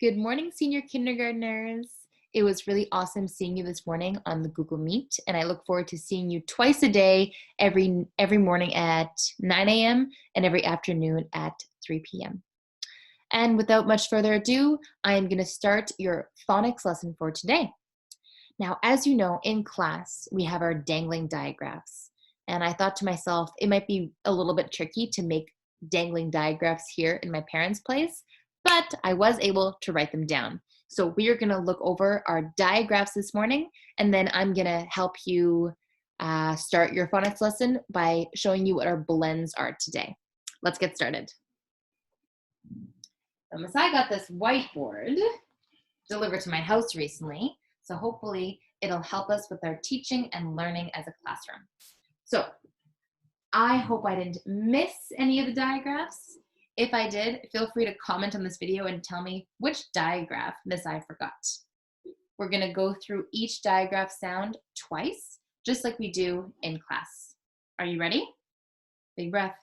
Good morning, senior kindergartners. It was really awesome seeing you this morning on the Google Meet, and I look forward to seeing you twice a day, every morning at 9 a.m. and every afternoon at 3 p.m. And without much further ado, I am going to start your phonics lesson for today. Now, as you know, in class, we have our dangling digraphs. And I thought to myself, it might be a little bit tricky to make dangling digraphs here in my parents' place, but I was able to write them down. So we are going to look over our digraphs this morning, and then I'm going to help you start your phonics lesson by showing you what our blends are today. Let's get started. I got this whiteboard delivered to my house recently, so hopefully it'll help us with our teaching and learning as a classroom. So I hope I didn't miss any of the digraphs. If I did, feel free to comment on this video and tell me which digraph I forgot. We're going to go through each digraph sound twice, just like we do in class. Are you ready? Big breath.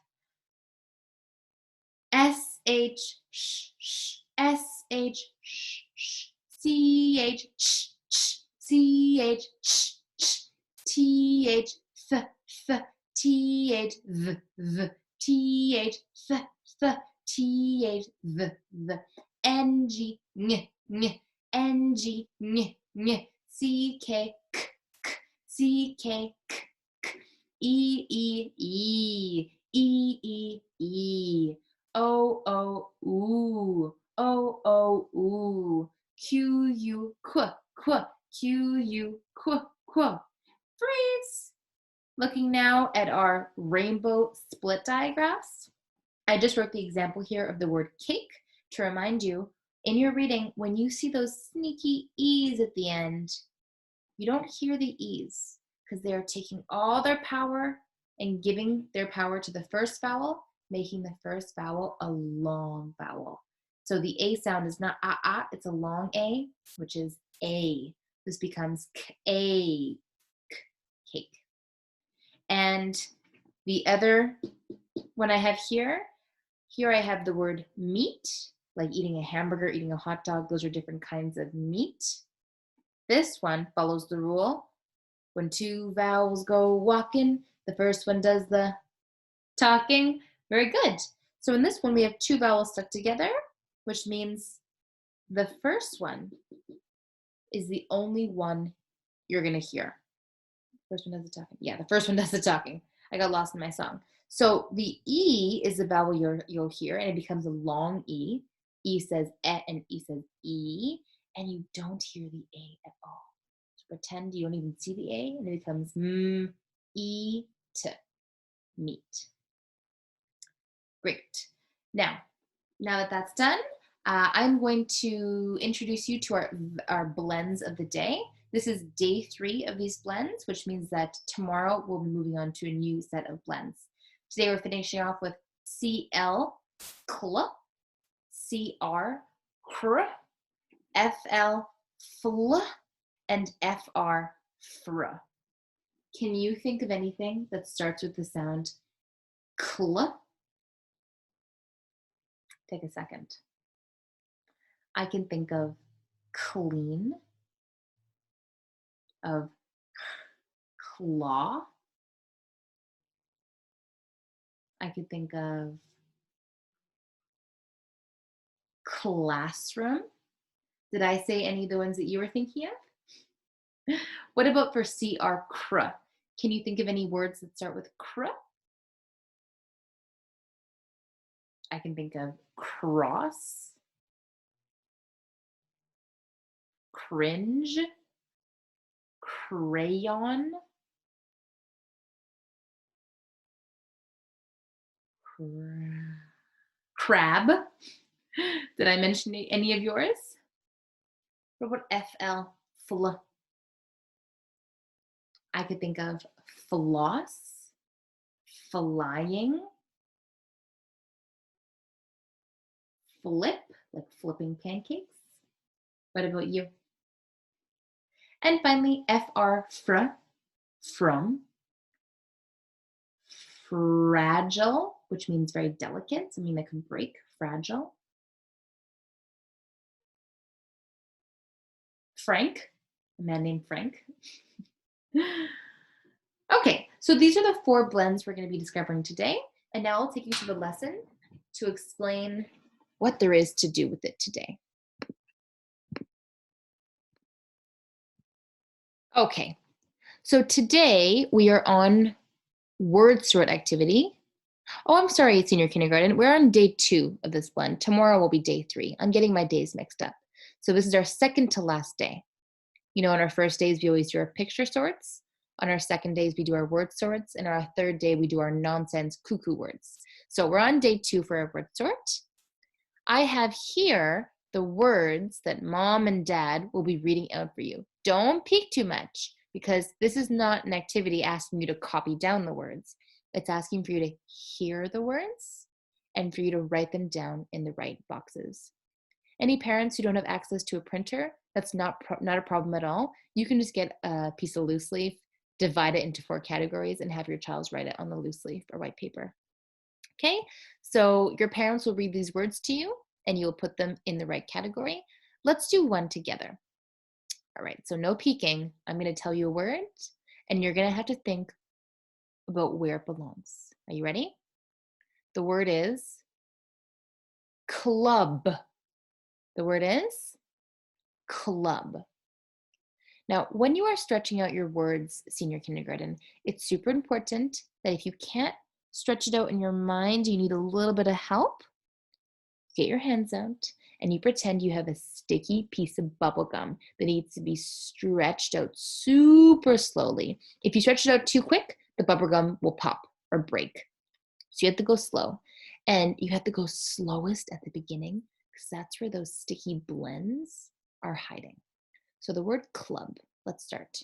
S-H, sh, sh, S-H, sh, sh, C-H, sh, sh, C-H, sh, sh, T-H, th, th, T-H, th, th, T-H, th, th, T-H, th, th, N-G, ng, ng, N-G, ng, ng, C-K, k, k, C-K, k, k, E-E, E, E, E, O, O, oo, O, O, oo, Q, U, qu, qu, Q, U, qu, qu. Freeze! Looking now at our rainbow split digraphs. I just wrote the example here of the word cake to remind you, in your reading, when you see those sneaky E's at the end, you don't hear the E's because they are taking all their power and giving their power to the first vowel, making the first vowel a long vowel. So the A sound is not ah, it's a long A, which is A. This becomes k, cake. And the other one I have here I have the word meat, like eating a hamburger, eating a hot dog. Those are different kinds of meat. This one follows the rule. When two vowels go walking, the first one does the talking. Very good. So in this one, we have two vowels stuck together, which means the first one is the only one you're going to hear. First one does the talking. Yeah, the first one does the talking. I got lost in my song. So the E is the vowel you'll hear, and it becomes a long E. E says E and E says E, and you don't hear the A at all. So pretend you don't even see the A, and it becomes M, E, T, meat. Great. Now that that's done, I'm going to introduce you to our blends of the day. This is day 3 of these blends, which means that tomorrow we'll be moving on to a new set of blends. Today we're finishing off with CL, cl, CR, cr, FL, fl, and FR, fr. Can you think of anything that starts with the sound cl? Take a second. I can think of clean, of claw. I could think of classroom. Did I say any of the ones that you were thinking of? What about for CR, cr? Can you think of any words that start with cr? I can think of cross, cringe, crayon, crab. Did I mention any of yours? What about FL, fl? I could think of floss, flying, flip, like flipping pancakes. What about you? And finally, FR, fr, from, fragile, which means very delicate, something that can break, fragile. Frank, a man named Frank. Okay, so these are the 4 blends we're going to be discovering today. And now I'll take you to the lesson to explain what there is to do with it today. Okay, so today we are on word sort activity. Oh, I'm sorry, senior kindergarten. We're on day 2 of this blend. Tomorrow will be day 3. I'm getting my days mixed up. So this is our second to last day. You know, on our first days, we always do our picture sorts. On our second days, we do our word sorts. And our third day, we do our nonsense cuckoo words. So we're on day 2 for our word sort. I have here the words that mom and dad will be reading out for you. Don't peek too much because this is not an activity asking you to copy down the words. It's asking for you to hear the words and for you to write them down in the right boxes. Any parents who don't have access to a printer, that's not a problem at all. You can just get a piece of loose leaf, divide it into 4 categories, and have your child write it on the loose leaf or white paper. Okay, so your parents will read these words to you and you'll put them in the right category. Let's do one together. All right, so no peeking. I'm going to tell you a word and you're going to have to think about where it belongs. Are you ready? The word is club. The word is club. Now, when you are stretching out your words, senior kindergarten, it's super important that if you can't stretch it out in your mind, you need a little bit of help. Get your hands out and you pretend you have a sticky piece of bubble gum that needs to be stretched out super slowly. If you stretch it out too quick, the bubble gum will pop or break. So you have to go slow. And you have to go slowest at the beginning because that's where those sticky blends are hiding. So the word club, let's start.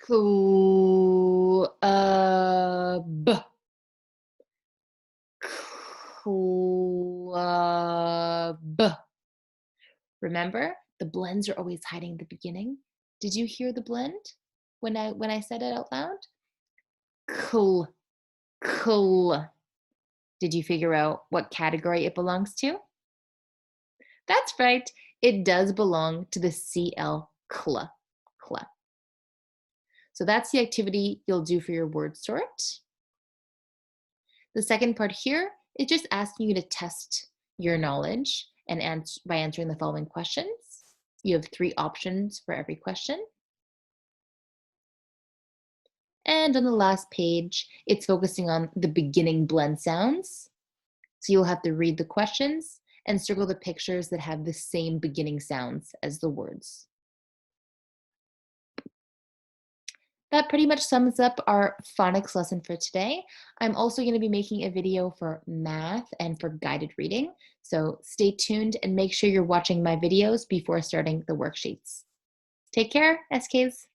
Club. Club. Remember, the blends are always hiding at the beginning. Did you hear the blend when I said it out loud? Cl. Cl. Did you figure out what category it belongs to? That's right. It does belong to the CL cl. Cl. So that's the activity you'll do for your word sort. The second part here is just asking you to test your knowledge and by answering the following questions. You have 3 options for every question. And on the last page, it's focusing on the beginning blend sounds. So you'll have to read the questions and circle the pictures that have the same beginning sounds as the words. That pretty much sums up our phonics lesson for today. I'm also going to be making a video for math and for guided reading. So stay tuned and make sure you're watching my videos before starting the worksheets. Take care, SKs.